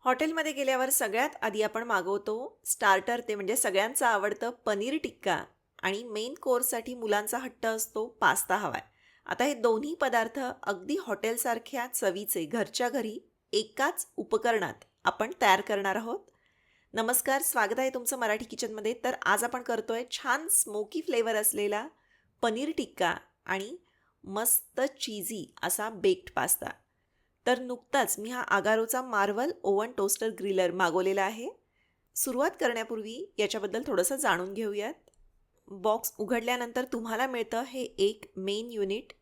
हॉटेलमध्ये गेल्यावर सगळ्यात आधी आपण मागवतो स्टार्टर ते म्हणजे सगळ्यांचं आवडतं पनीर टिक्का आणि मेन कोर्ससाठी मुलांचा हट्ट असतो पास्ता हवाय. आता हे दोन्ही पदार्थ अगदी हॉटेलसारख्या चवीचे घरच्या घरी एकाच उपकरणात आपण तयार करणार आहोत. नमस्कार, स्वागत आहे तुमचं मराठी किचनमध्ये. तर आज आपण करतोय छान स्मोकी फ्लेवर असलेला पनीर टिक्का आणि मस्त चीझी असा बेक्ड पास्ता. तर नुकताच मी हा आगारोचा मार्वल ओव्हन टोस्टर ग्रिलर मागवलेला आहे. सुरुवात करण्यापूर्वी याच्याबद्दल थोडंसं जाणून घेऊयात. बॉक्स उघडल्यानंतर तुम्हाला मिळतं हे एक मेन युनिट.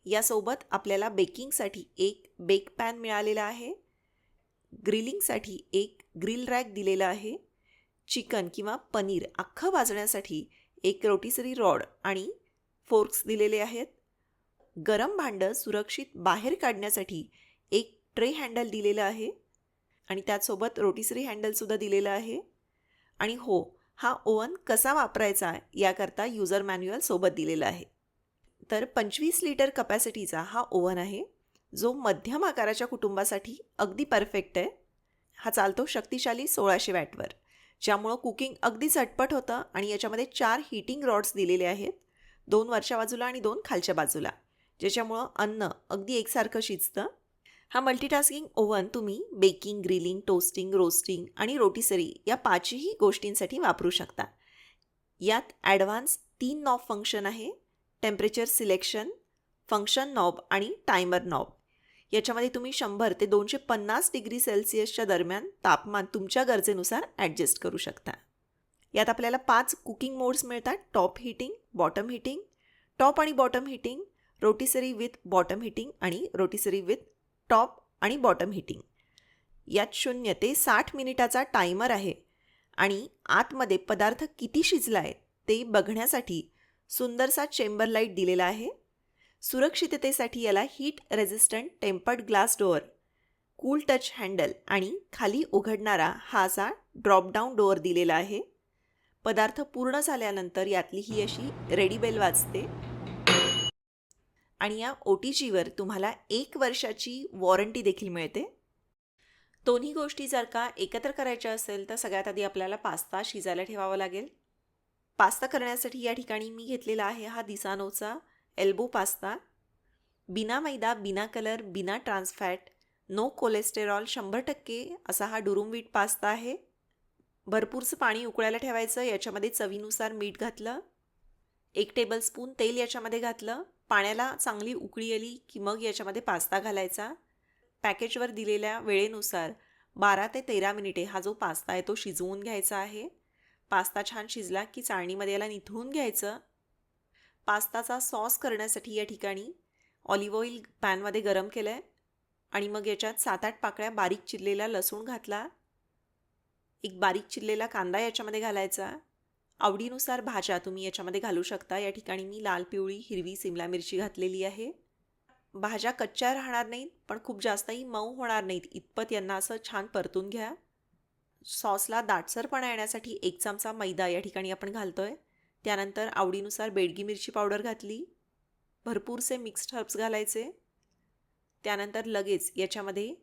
यासोबत आपल्याला बेकिंगसाठी एक बेक पॅन मिळालेला आहे. ग्रिलिंगसाठी एक ग्रिल रॅक दिलेला आहे. चिकन किंवा पनीर अख्खं भाजण्यासाठी एक रोटिसरी रॉड आणि फोर्क्स दिलेले आहेत. गरम भांडं सुरक्षित बाहेर काढण्यासाठी एक ट्रे हँडल दिलेलं आहे आणि त्याचसोबत रोटिसरी हँडलसुद्धा दिलेलं आहे. आणि हो, हा ओव्हन कसा वापरायचा याकरता युजर मॅन्युअल सोबत दिलेलं आहे. तर 25 लिटर कपॅसिटीचा हा ओव्हन आहे, जो मध्यम आकाराच्या कुटुंबासाठी अगदी परफेक्ट आहे. हा चालतो शक्तिशाली 1600 वॅटवर, ज्यामुळं कुकिंग अगदी झटपट होतं. आणि याच्यामध्ये 4 हीटिंग रॉड्स दिलेले आहेत, 2 वरच्या बाजूला आणि 2 खालच्या बाजूला, ज्याच्यामुळं अन्न अगदी एकसारखं शिजतं. हा मल्टीटास्किंग ओव्हन तुम्ही बेकिंग, ग्रिलिंग, टोस्टिंग, रोस्टिंग आणि रोटिसरी या 5ही गोष्टींसाठी वापरू शकता. यात ॲडव्हान्स 3 नॉब फंक्शन आहे: टेम्परेचर सिलेक्शन, फंक्शन नॉब आणि टायमर नॉब. याच्यामध्ये तुम्ही 100 ते 250 डिग्री सेल्सिअसच्या दरम्यान तापमान तुमच्या गरजेनुसार ॲडजस्ट करू शकता. यात आपल्याला 5 कुकिंग मोड्स मिळतात: top heating, bottom heating, top आणि bottom heating, rotisserie with bottom heating आणि रोटिसरी विथ टॉप आणि बॉटम हीटिंग. यात 0 ते 60 मिनिटाचा टायमर आहे आणि आतमध्ये पदार्थ किती शिजला आहे ते बघण्यासाठी सुंदरसा चेंबर लाईट दिलेला आहे. सुरक्षिततेसाठी याला heat resistant tempered glass door, cool touch handle आणि खाली उघडणारा हा असा ड्रॉपडाऊन डोअर दिलेला आहे. पदार्थ पूर्ण झाल्यानंतर यातली ही अशी रेडी बेल वाजते आणि या OTGवर तुम्हाला 1 वर्षाची वॉरंटी देखील मिळते. दोन्ही गोष्टी जर का एकत्र करायच्या असेल तर सगळ्यात आधी आपल्याला पास्ता शिजायला ठेवावा लागेल. पास्ता करण्यासाठी या ठिकाणी मी घेतलेला आहे हा दिसानोचा एल्बो पास्ता. बिना मैदा, बिना कलर, बिना ट्रान्सफॅट, नो कोलेस्टेरॉल, 100% असा हा डुरुम व्हीट पास्ता आहे. भरपूरचं पाणी उकळायला ठेवायचं. याच्यामध्ये चवीनुसार मीठ घातलं, 1 टेबलस्पून तेल याच्यामध्ये घातलं. पाण्याला चांगली उकळी आली की मग याच्यामध्ये पास्ता घालायचा. पॅकेजवर दिलेल्या वेळेनुसार 12 ते 13 मिनिटे हा जो पास्ता आहे तो शिजवून घ्यायचा आहे. पास्ता छान शिजला की चाळणीमध्ये याला निथळून घ्यायचं. पास्ताचा सॉस करण्यासाठी या ठिकाणी ऑलिव्ह ऑइल पॅनमध्ये गरम केलं आहे आणि मग याच्यात 7-8 पाकळ्या बारीक चिरलेला लसूण घातला. एक बारीक चिरलेला कांदा याच्यामध्ये घालायचा. आवडीनुसार भाज्या तुम्ही याच्यामध्ये घालू शकता. या ठिकाणी मी लाल, पिवळी, हिरवी सिमला मिरची घातलेली आहे. भाज्या कच्च्या राहणार नाहीत पण खूप जास्तही मऊ होणार नाहीत इतपत यांना असं छान परतून घ्या. सॉसला दाटसरपणा येण्यासाठी 1 चमचा मैदा या ठिकाणी आपण घालतोय. त्यानंतर आवडीनुसार बेडगी मिरची पावडर घातली. भरपूरसे मिक्स्ड हर्ब्स घालायचे. त्यानंतर लगेच याच्यामध्ये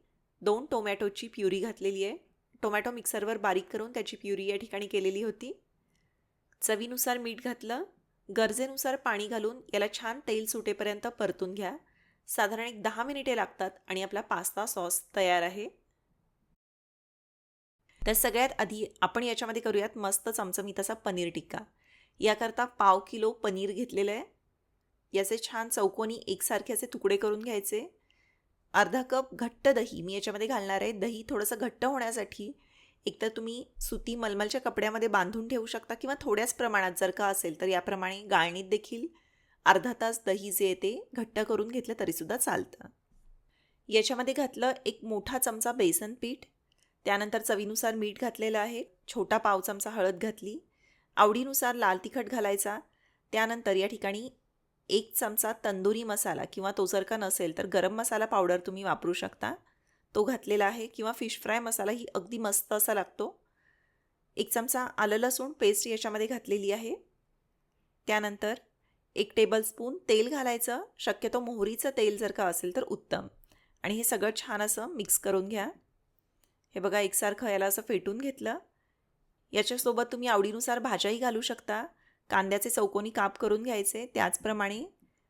2 टोमॅटोची प्युरी घातलेली आहे. टोमॅटो मिक्सरवर बारीक करून त्याची प्युरी या ठिकाणी केलेली होती. चवीनुसार मीठ घातलं. गरजेनुसार पाणी घालून याला छान तेल सुटेपर्यंत परतून घ्या. साधारण 10 मिनिटे लागतात आणि आपला पास्ता सॉस तयार आहे. तर सगळ्यात आधी आपण याच्यामध्ये करूयात मस्त चमचमीत असा पनीर टिक्का. याकरता 1/2 किलो पनीर घेतलेलं आहे. याचे छान चौकोनी एकसारखे असे तुकडे करून घ्यायचे. अर्धा कप घट्ट दही मी याच्यामध्ये घालणार आहे. दही थोडंसं घट्ट होण्यासाठी एकतर तुम्ही सुती मलमलच्या कपड्यामध्ये बांधून ठेवू शकता किंवा थोड्याच प्रमाणात जर का असेल तर याप्रमाणे गाळणीत देखील अर्धा तास दही जे ते घट्ट करून घेतलं तरीसुद्धा चालतं. याच्यामध्ये घातलं 1 मोठा चमचा बेसन पीठ. त्यानंतर चवीनुसार मीठ घातलेलं आहे. छोटा पाव चमचा हळद घातली. आवडीनुसार लाल तिखट घालायचा. त्यानंतर या ठिकाणी 1 चमचा तंदुरी मसाला किंवा तो जर का नसेल तर गरम मसाला पावडर तुम्ही वापरू शकता, तो घातलेला आहे. किंवा फिश फ्राय मसाला ही अगदी मस्त असा लागतो. 1 चमचा आलं लसूण पेस्ट याच्यामध्ये घातलेली आहे. त्यानंतर 1 टेबलस्पून तेल घालायचं. शक्यतो मोहरीचं तेल जर का असेल तर उत्तम. आणि हे सगळं छान असं मिक्स करून घ्या. हे बघा एकसारखं याला असं फेटून घेतलं. याच्यासोबत तुम्ही आवडीनुसार भाज्याही घालू शकता. कांद्याचे चौकोनी काप करून घ्यायचे. त्याचप्रमाणे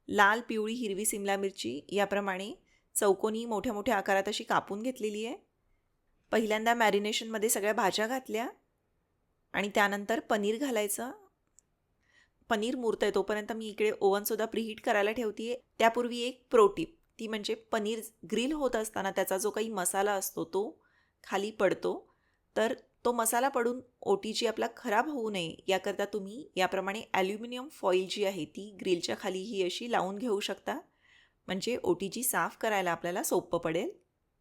लाल, पिवळी, हिरवी सिमला मिरची याप्रमाणे चौकोनी मोठ्या मोठ्या आकारात अशी कापून घेतलेली आहे. पहिल्यांदा मॅरिनेशनमध्ये सगळ्या भाज्या घातल्या आणि त्यानंतर पनीर घालायचं. पनीर मुरतंय तोपर्यंत मी इकडे ओव्हनसुद्धा प्रीहीट करायला ठेवते आहे. त्यापूर्वी एक प्रो टिप, ती म्हणजे पनीर ग्रिल होत असताना त्याचा जो काही मसाला असतो तो खाली पडतो. तर तो मसाला पडून OTG आपला खराब होऊ नये याकरता तुम्ही याप्रमाणे ॲल्युमिनियम फॉईल जी आहे ती ग्रिलच्या खाली ही अशी लावून घेऊ शकता. म्हणजे OTG साफ करायला आपल्याला सोपं पडेल.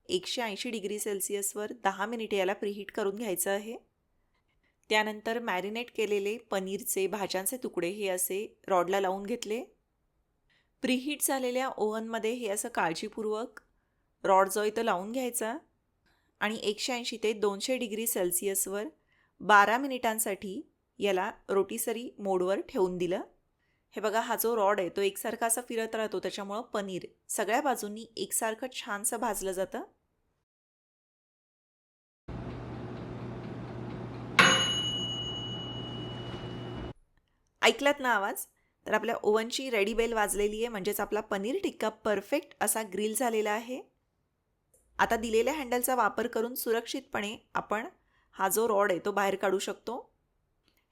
180 डिग्री सेल्सिअसवर 10 मिनिटे याला प्रीहीट करून घ्यायचं आहे. त्यानंतर मॅरिनेट केलेले पनीरचे भाज्यांचे तुकडे हे असे रॉडला लावून घेतले. प्रीहीट झालेल्या ओव्हनमध्ये हे असं काळजीपूर्वक रॉड जो आहे तो लावून घ्यायचा आणि 180 ते 200 डिग्री सेल्सिअसवर 12 मिनिटांसाठी याला रोटीसरी मोडवर ठेवून दिलं. हे बघा हा जो रॉड आहे तो एकसारखा असा फिरत राहतो, त्याच्यामुळं पनीर सगळ्या बाजूंनी एकसारखं छानसं भाजलं जातं. ऐकलात ना आवाज? तर आपल्या ओव्हनची रेडी बेल वाजलेली आहे, म्हणजेच आपला पनीर टिक्का परफेक्ट असा ग्रिल झालेला आहे. आता दिलेल्या हँडलचा वापर करून सुरक्षितपणे आपण हा जो रॉड आहे तो बाहेर काढू शकतो.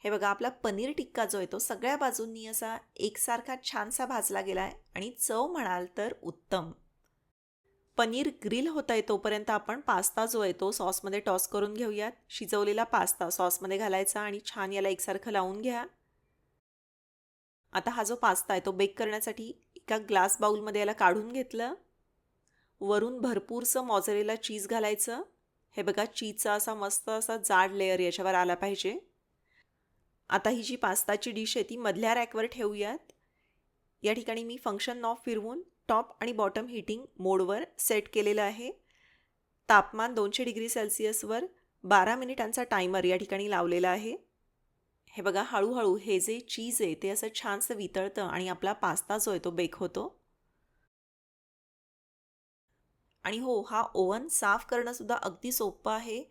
हे बघा आपला पनीर टिक्का जो आहे तो सगळ्या बाजूंनी असा एकसारखा छानसा भाजला गेला आहे आणि चव म्हणाल तर उत्तम. पनीर ग्रिल होत आहे तोपर्यंत आपण पास्ता जो आहे तो सॉसमध्ये टॉस करून घेऊयात. शिजवलेला पास्ता सॉसमध्ये घालायचा आणि छान याला एकसारखं लावून घ्या. आता हा जो पास्ता आहे तो बेक करण्यासाठी एका ग्लास बाउलमध्ये याला काढून घेतलं. वरून भरपूरसं मॉझरेला चीज घालायचं. हे बघा चीजचा असा मस्त असा जाड लेअर याच्यावर आला पाहिजे. आता ही जी पास्ताची डिश आहे ती मधल्या रॅकवर ठेवूयात. या ठिकाणी मी फंक्शन नॉब फिरवून टॉप आणि बॉटम हीटिंग मोडवर सेट केलेलं आहे. तापमान 200 डिग्री सेल्सिअसवर 12 मिनिटांचा टायमर या ठिकाणी लावलेला आहे. हे बघा हळूहळू हे जे चीज आहे ते असं छानसं वितळतं आणि आपला पास्ता जो आहे तो बेक होतो. आणि हो, हा ओव्हन साफ करणं सुद्धा अगदी सोपं आहे.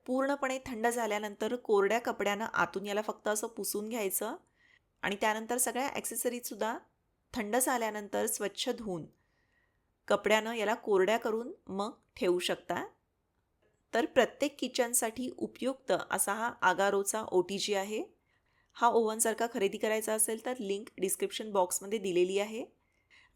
पूर्णपणे थंड झाल्यानंतर कोरड्या कपड्यानं आतून याला फक्त असं पुसून घ्यायचं आणि त्यानंतर सगळ्या ॲक्सेसरीजसुद्धा थंड झाल्यानंतर स्वच्छ धुवून कपड्यानं याला कोरड्या करून मग ठेवू शकता. तर प्रत्येक किचनसाठी उपयुक्त असा हा आगारोचा OTG आहे. हा ओव्हन जर का खरेदी करायचा असेल तर लिंक डिस्क्रिप्शन बॉक्समध्ये दिलेली आहे.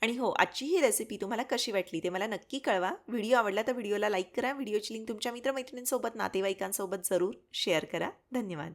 आणि हो, आजची ही रेसिपी तुम्हाला कशी वाटली ते मला नक्की कळवा. व्हिडिओ आवडला तर व्हिडिओला लाईक करा. व्हिडिओची लिंक तुमच्या मित्रमैत्रिणींसोबत, नातेवाईकांसोबत जरूर शेअर करा. धन्यवाद.